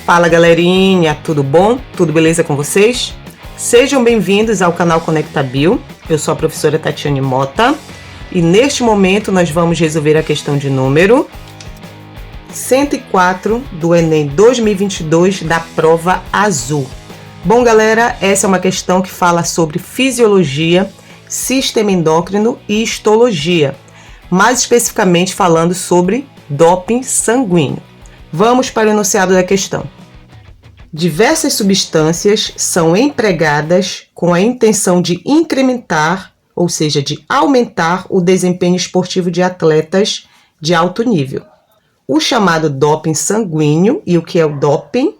Fala galerinha, tudo bom? Tudo beleza com vocês? Sejam bem-vindos ao canal Conecta Bio. Eu sou a professora Tatiane Mota e neste momento nós vamos resolver a questão de número 104 do Enem 2022 da prova azul. Bom galera, essa é uma questão que fala sobre fisiologia, sistema endócrino e histologia, mais especificamente falando sobre doping sanguíneo. Vamos para o enunciado da questão. Diversas substâncias são empregadas com a intenção de incrementar, ou seja, de aumentar o desempenho esportivo de atletas de alto nível. O chamado doping sanguíneo, e o que é o doping?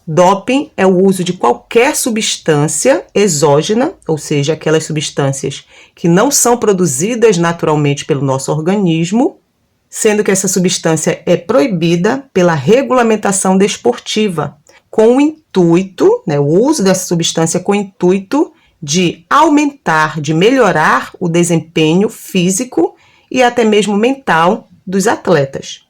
Doping é o uso de qualquer substância exógena, ou seja, aquelas substâncias que não são produzidas naturalmente pelo nosso organismo, sendo que essa substância é proibida pela regulamentação desportiva, com o intuito, o uso dessa substância com o intuito de aumentar, de melhorar o desempenho físico e até mesmo mental dos atletas.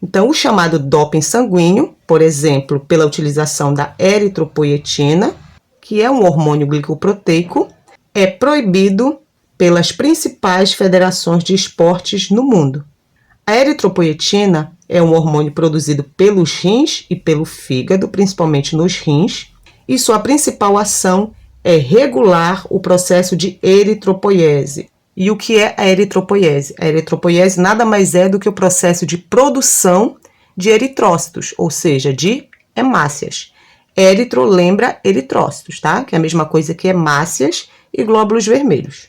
Então, o chamado doping sanguíneo, por exemplo, pela utilização da eritropoietina, que é um hormônio glicoproteico, é proibido pelas principais federações de esportes no mundo. A eritropoietina é um hormônio produzido pelos rins e pelo fígado, principalmente nos rins, e sua principal ação é regular o processo de eritropoiese. E o que é a eritropoiese? A eritropoiese nada mais é do que o processo de produção de eritrócitos, ou seja, de hemácias. Eritro lembra eritrócitos, tá? Que é a mesma coisa que hemácias e glóbulos vermelhos.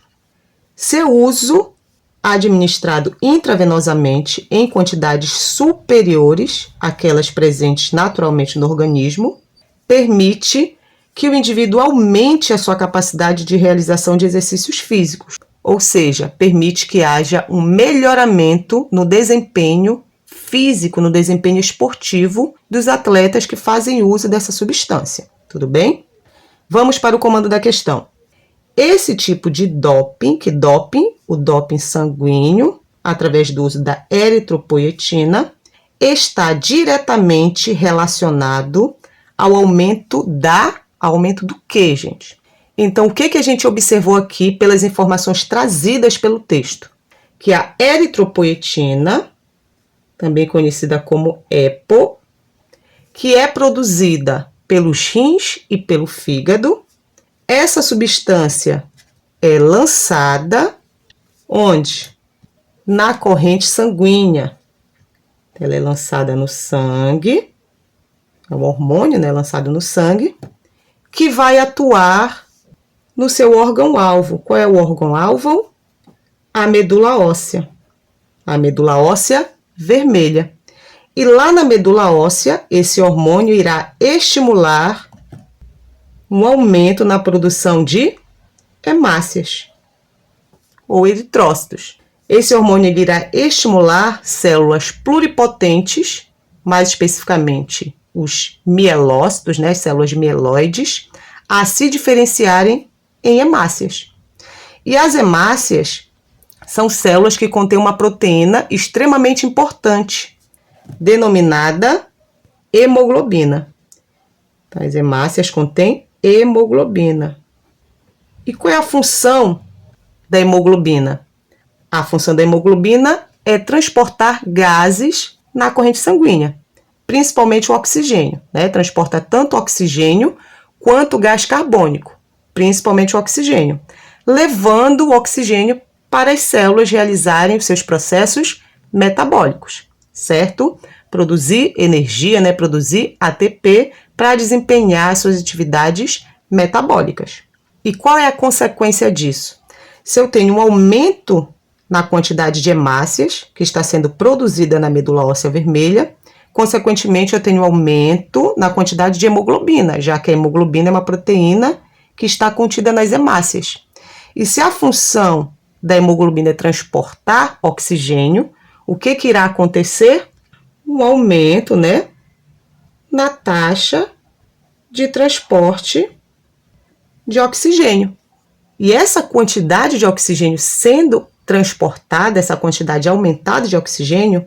Seu uso administrado intravenosamente em quantidades superiores àquelas presentes naturalmente no organismo, permite que o indivíduo aumente a sua capacidade de realização de exercícios físicos, ou seja, permite que haja um melhoramento no desempenho físico, no desempenho esportivo dos atletas que fazem uso dessa substância. Tudo bem? Vamos para o comando da questão. Esse tipo de doping, o doping sanguíneo, através do uso da eritropoietina, está diretamente relacionado ao aumento do quê, gente? Então, o que a gente observou aqui pelas informações trazidas pelo texto? Que a eritropoietina, também conhecida como EPO, que é produzida pelos rins e pelo fígado, essa substância é lançada onde? Na corrente sanguínea. Ela é lançada no sangue, é um hormônio, lançado no sangue, que vai atuar no seu órgão-alvo. Qual é o órgão-alvo? A medula óssea. A medula óssea vermelha. E lá na medula óssea, esse hormônio irá estimular um aumento na produção de hemácias ou eritrócitos. Esse hormônio irá estimular células pluripotentes, mais especificamente os mielócitos, as células mieloides, a se diferenciarem em hemácias. E as hemácias são células que contêm uma proteína extremamente importante, denominada hemoglobina. As hemácias contêm hemoglobina. E qual é a função da hemoglobina? A função da hemoglobina é transportar gases na corrente sanguínea, principalmente o oxigênio, Transporta tanto oxigênio quanto gás carbônico, principalmente o oxigênio, levando o oxigênio para as células realizarem os seus processos metabólicos, certo? Produzir energia, produzir ATP para desempenhar suas atividades metabólicas. E qual é a consequência disso? Se eu tenho um aumento na quantidade de hemácias que está sendo produzida na medula óssea vermelha, consequentemente eu tenho um aumento na quantidade de hemoglobina, já que a hemoglobina é uma proteína que está contida nas hemácias. E se a função da hemoglobina é transportar oxigênio, o que irá acontecer? Um aumento, na taxa de transporte de oxigênio. E essa quantidade de oxigênio sendo transportada, essa quantidade aumentada de oxigênio,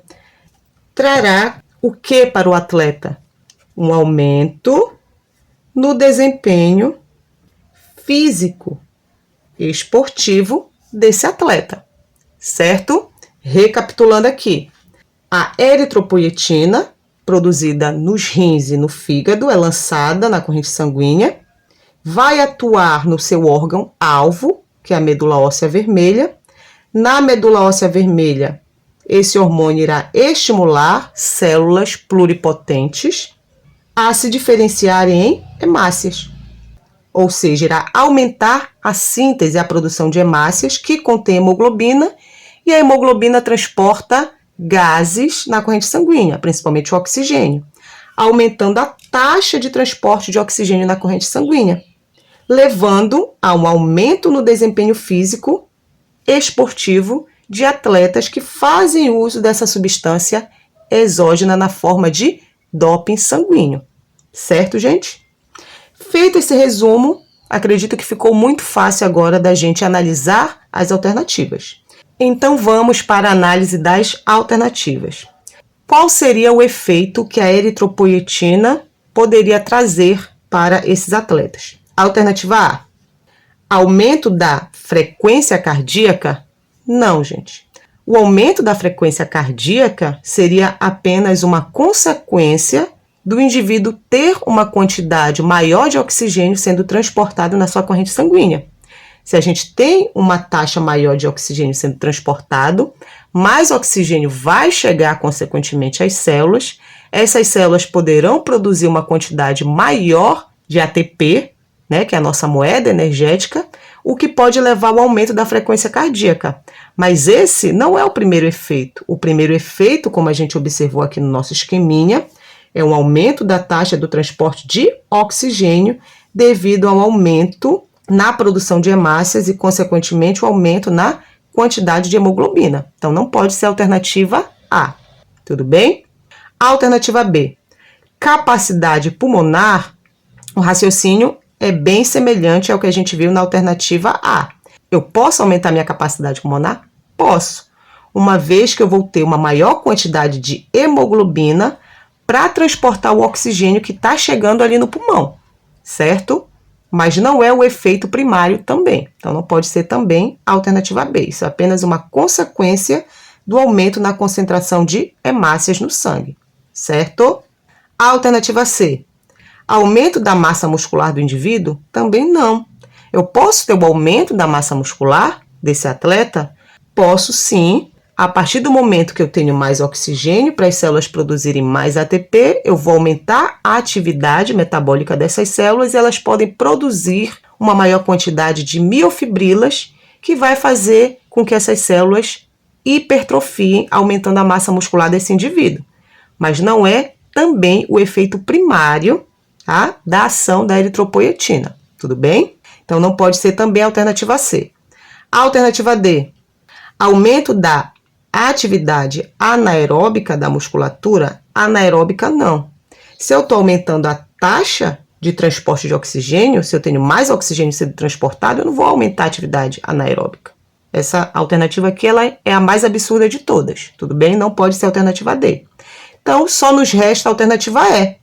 trará o que para o atleta? um aumento no desempenho físico esportivo desse atleta, certo? Recapitulando aqui, a eritropoietina, produzida nos rins e no fígado, é lançada na corrente sanguínea, vai atuar no seu órgão-alvo, que é a medula óssea vermelha. Na medula óssea vermelha, esse hormônio irá estimular células pluripotentes a se diferenciarem em hemácias, ou seja, irá aumentar a síntese e a produção de hemácias que contém hemoglobina, e a hemoglobina transporta gases na corrente sanguínea, principalmente o oxigênio, aumentando a taxa de transporte de oxigênio na corrente sanguínea, levando a um aumento no desempenho físico esportivo de atletas que fazem uso dessa substância exógena na forma de doping sanguíneo. Certo, gente? Feito esse resumo, acredito que ficou muito fácil agora da gente analisar as alternativas. Então vamos para a análise das alternativas. Qual seria o efeito que a eritropoietina poderia trazer para esses atletas? Alternativa A: aumento da frequência cardíaca? Não, gente. O aumento da frequência cardíaca seria apenas uma consequência do indivíduo ter uma quantidade maior de oxigênio sendo transportado na sua corrente sanguínea. Se a gente tem uma taxa maior de oxigênio sendo transportado, mais oxigênio vai chegar consequentemente às células. Essas células poderão produzir uma quantidade maior de ATP, né, que é a nossa moeda energética, o que pode levar ao aumento da frequência cardíaca. Mas esse não é o primeiro efeito. O primeiro efeito, como a gente observou aqui no nosso esqueminha, é um aumento da taxa do transporte de oxigênio devido ao aumento na produção de hemácias e, consequentemente, o aumento na quantidade de hemoglobina. Então, não pode ser a alternativa A. Tudo bem? A alternativa B: capacidade pulmonar. O raciocínio é bem semelhante ao que a gente viu na alternativa A. Eu posso aumentar minha capacidade pulmonar? Posso. Uma vez que eu vou ter uma maior quantidade de hemoglobina para transportar o oxigênio que está chegando ali no pulmão, certo? Mas não é o efeito primário também. Então, não pode ser também a alternativa B. Isso é apenas uma consequência do aumento na concentração de hemácias no sangue, certo? A alternativa C: aumento da massa muscular do indivíduo? Também não. Eu posso ter o aumento da massa muscular desse atleta? Posso sim. A partir do momento que eu tenho mais oxigênio para as células produzirem mais ATP, eu vou aumentar a atividade metabólica dessas células e elas podem produzir uma maior quantidade de miofibrilas, que vai fazer com que essas células hipertrofiem, aumentando a massa muscular desse indivíduo. Mas não é também o efeito primário, tá, da ação da eritropoietina. Tudo bem? Então não pode ser também a alternativa C. A alternativa D: aumento da atividade anaeróbica da musculatura? Anaeróbica não. Se eu estou aumentando a taxa de transporte de oxigênio, se eu tenho mais oxigênio sendo transportado, eu não vou aumentar a atividade anaeróbica. Essa alternativa aqui ela é a mais absurda de todas, tudo bem? Não pode ser a alternativa D. Então, só nos resta a alternativa E: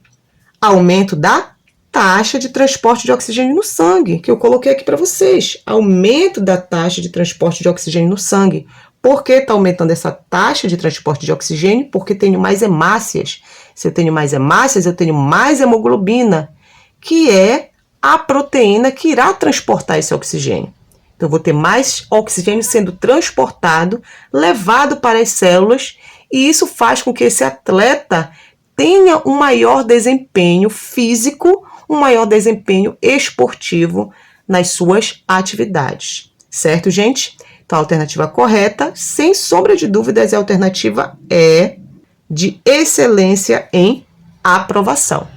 aumento da taxa de transporte de oxigênio no sangue, que eu coloquei aqui para vocês. Aumento da taxa de transporte de oxigênio no sangue. Por que está aumentando essa taxa de transporte de oxigênio? Porque tenho mais hemácias. Se eu tenho mais hemácias, eu tenho mais hemoglobina, que é a proteína que irá transportar esse oxigênio. Então, eu vou ter mais oxigênio sendo transportado, levado para as células, e isso faz com que esse atleta tenha um maior desempenho físico, um maior desempenho esportivo nas suas atividades. Certo, gente? Então, a alternativa correta, sem sombra de dúvidas, é a alternativa E, de excelência em aprovação.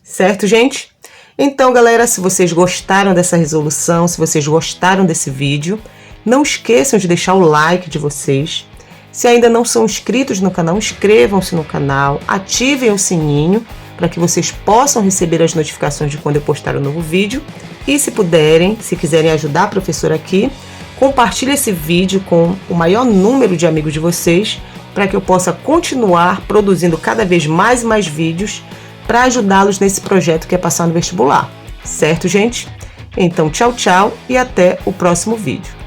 Certo, gente? Então, galera, se vocês gostaram dessa resolução, se vocês gostaram desse vídeo, não esqueçam de deixar o like de vocês. Se ainda não são inscritos no canal, inscrevam-se no canal, ativem o sininho para que vocês possam receber as notificações de quando eu postar um novo vídeo. E se puderem, se quiserem ajudar a professora aqui, compartilhe esse vídeo com o maior número de amigos de vocês, para que eu possa continuar produzindo cada vez mais e mais vídeos para ajudá-los nesse projeto que é passar no vestibular. Certo, gente? Então, tchau, tchau e até o próximo vídeo.